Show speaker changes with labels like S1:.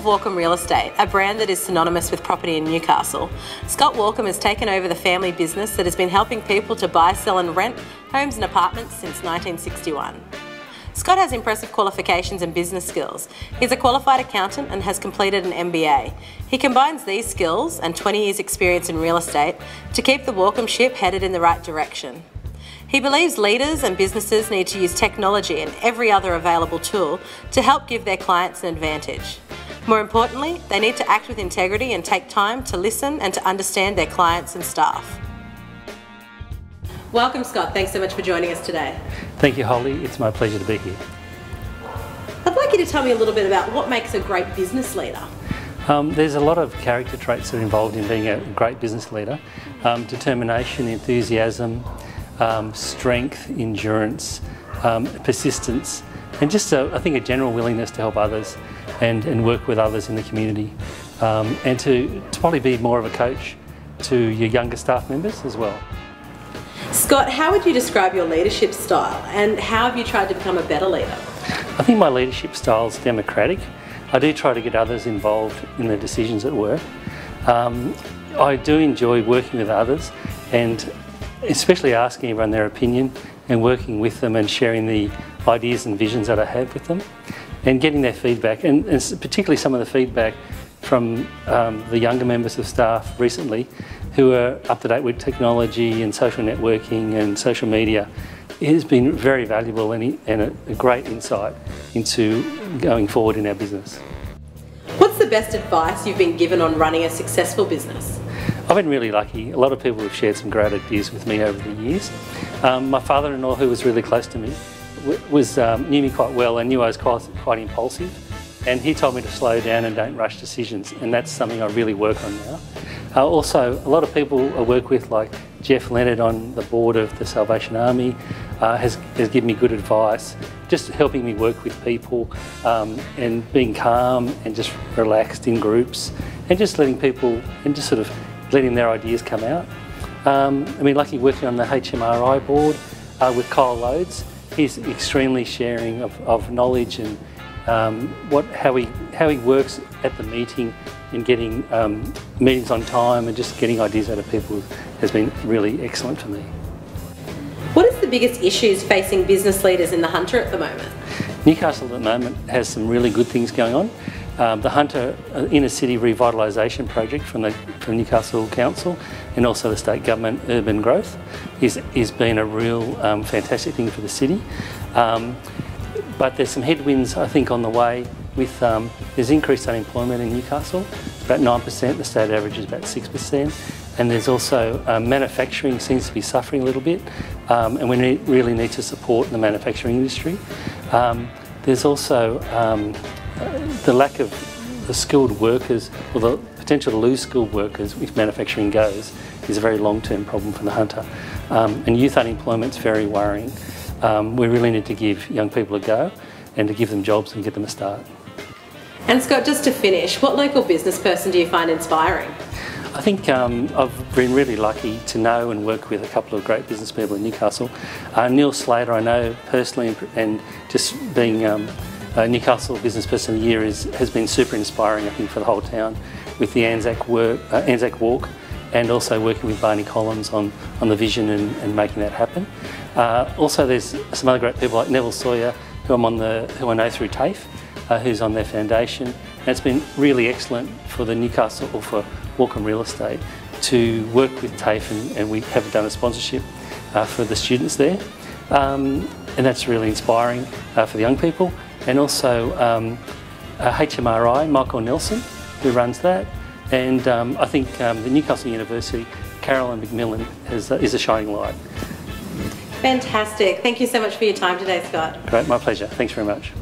S1: Walkom Real Estate, a brand that is synonymous with property in Newcastle. Scott Walkom has taken over the family business that has been helping people to buy, sell and rent homes and apartments since 1961. Scott has impressive qualifications and business skills. He's a qualified accountant and has completed an MBA. He combines these skills and 20 years experience in real estate to keep the Walkom ship headed in the right direction. He believes leaders and businesses need to use technology and every other available tool to help give their clients an advantage. More importantly, they need to act with integrity and take time to listen and to understand their clients and staff. Welcome, Scott. Thanks so much for joining us today.
S2: Thank you, Holly. It's my pleasure to be here.
S1: I'd like you to tell me a little bit about what makes a great business leader.
S2: There's a lot of character traits that are involved in being a great business leader. Determination, enthusiasm, strength, endurance, persistence, and just I think a general willingness to help others and work with others in the community, and to probably be more of a coach to your younger staff members as well.
S1: Scott, how would you describe your leadership style and how have you tried to become a better leader?
S2: I think my leadership style is democratic. I do try to get others involved in the decisions at work. I do enjoy working with others and especially asking everyone their opinion and working with them and sharing the ideas and visions that I have with them and getting their feedback, and particularly some of the feedback from the younger members of staff recently who are up to date with technology and social networking and social media. It has been very valuable and a great insight into going forward in our business.
S1: What's the best advice you've been given on running a successful business?
S2: I've been really lucky. A lot of people have shared some great ideas with me over the years. My father-in-law, who was really close to me, knew me quite well and knew I was quite impulsive, and he told me to slow down and don't rush decisions, and that's something I really work on now. Also, a lot of people I work with, like Jeff Leonard on the board of the Salvation Army, has given me good advice, just helping me work with people and being calm and just relaxed in groups and just letting people and just sort of letting their ideas come out. I mean, lucky working on the HMRI board with Kyle Loads. He's extremely sharing of knowledge and how he works at the meeting and getting meetings on time and just getting ideas out of people has been really excellent for me.
S1: What is the biggest issues facing business leaders in the Hunter at the moment?
S2: Newcastle at the moment has some really good things going on. The Hunter Inner City Revitalisation Project from Newcastle Council and also the State Government Urban Growth is been a real fantastic thing for the city. But there's some headwinds, I think, on the way with there's increased unemployment in Newcastle, about 9%, the state average is about 6%, and there's also manufacturing seems to be suffering a little bit, and we really need to support the manufacturing industry. There's also the lack of the skilled workers, or the potential to lose skilled workers if manufacturing goes, is a very long-term problem for the Hunter. And youth unemployment is very worrying. We really need to give young people a go and to give them jobs and get them a start.
S1: And Scott, just to finish, what local business person do you find inspiring?
S2: I think I've been really lucky to know and work with a couple of great business people in Newcastle. Neil Slater I know personally, and just being Newcastle Business Person of the Year has been super inspiring, I think, for the whole town with the Anzac Walk, and also working with Barney Collins on the vision and making that happen. Also, there's some other great people like Neville Sawyer, who I know through TAFE, who's on their foundation. And it's been really excellent for the Newcastle, or for Walkom Real Estate, to work with TAFE, and we have done a sponsorship for the students there. And that's really inspiring for the young people. And also HMRI, Michael Nelson, who runs that. And I think the Newcastle University, Carolyn McMillan, is a shining light.
S1: Fantastic. Thank you so much for your time today, Scott.
S2: Great, my pleasure. Thanks very much.